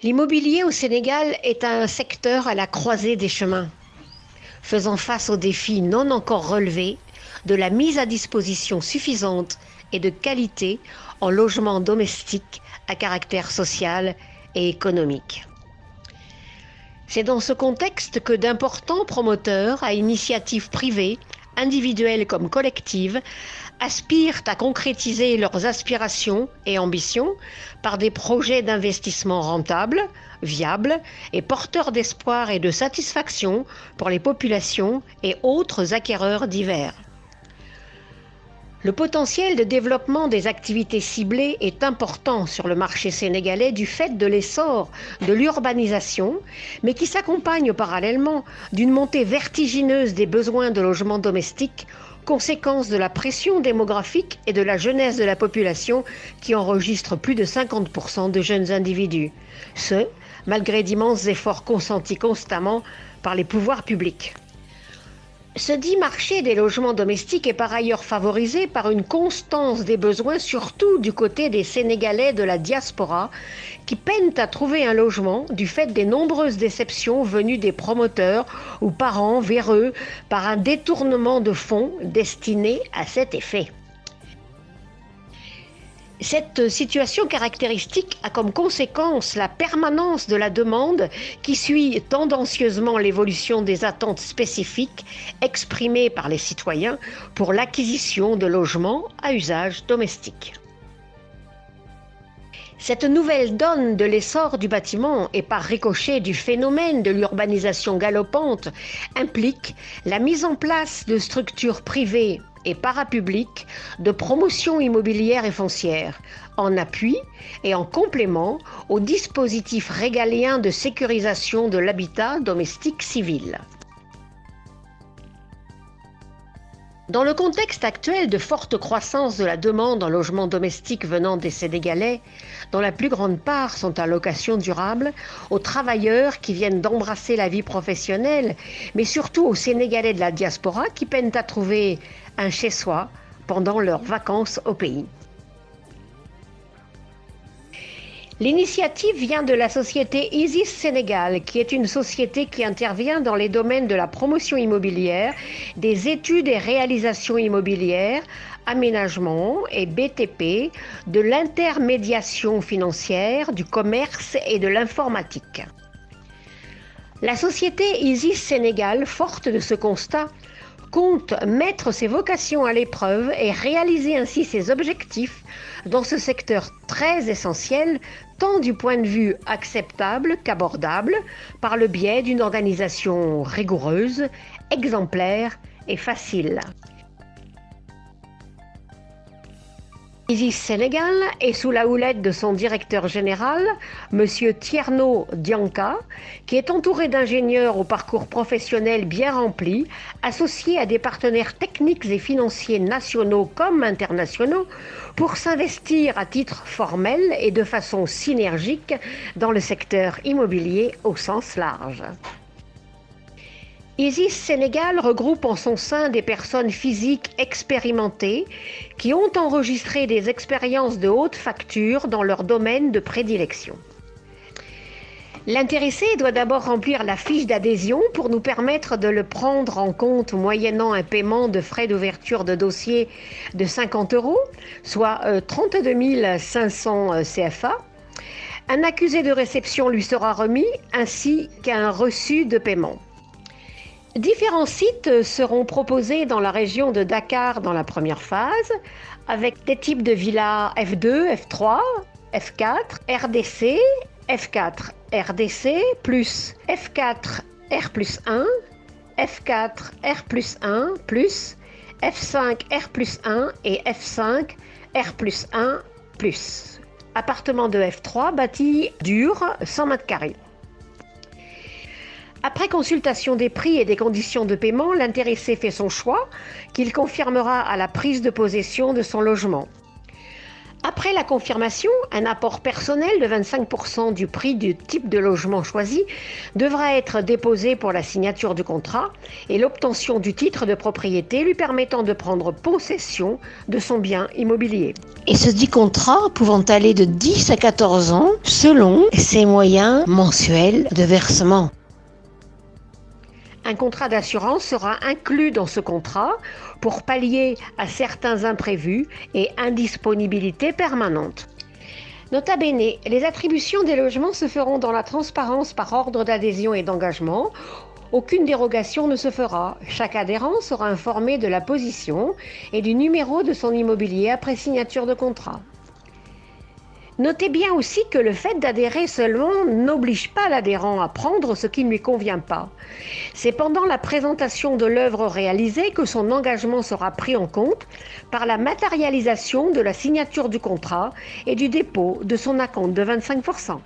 L'immobilier au Sénégal est un secteur à la croisée des chemins, faisant face aux défis non encore relevés de la mise à disposition suffisante et de qualité en logements domestiques à caractère social et économique. C'est dans ce contexte que d'importants promoteurs à initiative privée, individuelle comme collective, aspirent à concrétiser leurs aspirations et ambitions par des projets d'investissement rentables, viables et porteurs d'espoir et de satisfaction pour les populations et autres acquéreurs divers. Le potentiel de développement des activités ciblées est important sur le marché sénégalais du fait de l'essor de l'urbanisation, mais qui s'accompagne parallèlement d'une montée vertigineuse des besoins de logements domestiques, conséquence de la pression démographique et de la jeunesse de la population qui enregistre plus de 50% de jeunes individus. Ce, malgré d'immenses efforts consentis constamment par les pouvoirs publics. Ce dit marché des logements domestiques est par ailleurs favorisé par une constance des besoins, surtout du côté des Sénégalais de la diaspora, qui peinent à trouver un logement du fait des nombreuses déceptions venues des promoteurs ou parents véreux par un détournement de fonds destinés à cet effet. Cette situation caractéristique a comme conséquence la permanence de la demande qui suit tendancieusement l'évolution des attentes spécifiques exprimées par les citoyens pour l'acquisition de logements à usage domestique. Cette nouvelle donne de l'essor du bâtiment et par ricochet du phénomène de l'urbanisation galopante implique la mise en place de structures privées et parapubliques de promotion immobilière et foncière, en appui et en complément aux dispositifs régaliens de sécurisation de l'habitat domestique civil. Dans le contexte actuel de forte croissance de la demande en logement domestique venant des Sénégalais, dont la plus grande part sont à location durable, aux travailleurs qui viennent d'embrasser la vie professionnelle, mais surtout aux Sénégalais de la diaspora qui peinent à trouver un chez-soi pendant leurs vacances au pays. L'initiative vient de la société Isis Sénégal, qui est une société qui intervient dans les domaines de la promotion immobilière, des études et réalisations immobilières, aménagement et BTP, de l'intermédiation financière, du commerce et de l'informatique. La société Isis Sénégal, forte de ce constat, compte mettre ses vocations à l'épreuve et réaliser ainsi ses objectifs dans ce secteur très essentiel, tant du point de vue acceptable qu'abordable, par le biais d'une organisation rigoureuse, exemplaire et facile. Isis Sénégal est sous la houlette de son directeur général, M. Tierno Dianka, qui est entouré d'ingénieurs au parcours professionnel bien rempli, associés à des partenaires techniques et financiers nationaux comme internationaux, pour s'investir à titre formel et de façon synergique dans le secteur immobilier au sens large. Isis Sénégal regroupe en son sein des personnes physiques expérimentées qui ont enregistré des expériences de haute facture dans leur domaine de prédilection. L'intéressé doit d'abord remplir la fiche d'adhésion pour nous permettre de le prendre en compte moyennant un paiement de frais d'ouverture de dossier de 50 €, soit 32 500 CFA. Un accusé de réception lui sera remis ainsi qu'un reçu de paiement. Différents sites seront proposés dans la région de Dakar dans la première phase, avec des types de villas F2, F3, F4, RDC, F4, RDC, plus F4, R+1, F4, R+1, plus F5, R+1 et F5, R+1, plus. Appartement de F3 bâti dur, 100 m². Après consultation des prix et des conditions de paiement, l'intéressé fait son choix, qu'il confirmera à la prise de possession de son logement. Après la confirmation, un apport personnel de 25% du prix du type de logement choisi devra être déposé pour la signature du contrat et l'obtention du titre de propriété lui permettant de prendre possession de son bien immobilier. Et ce dit contrat pouvant aller de 10 à 14 ans selon ses moyens mensuels de versement. Un contrat d'assurance sera inclus dans ce contrat pour pallier à certains imprévus et indisponibilités permanentes. Nota bene, les attributions des logements se feront dans la transparence par ordre d'adhésion et d'engagement. Aucune dérogation ne se fera. Chaque adhérent sera informé de la position et du numéro de son immobilier après signature de contrat. Notez bien aussi que le fait d'adhérer seulement n'oblige pas l'adhérent à prendre ce qui ne lui convient pas. C'est pendant la présentation de l'œuvre réalisée que son engagement sera pris en compte par la matérialisation de la signature du contrat et du dépôt de son acompte de 25%.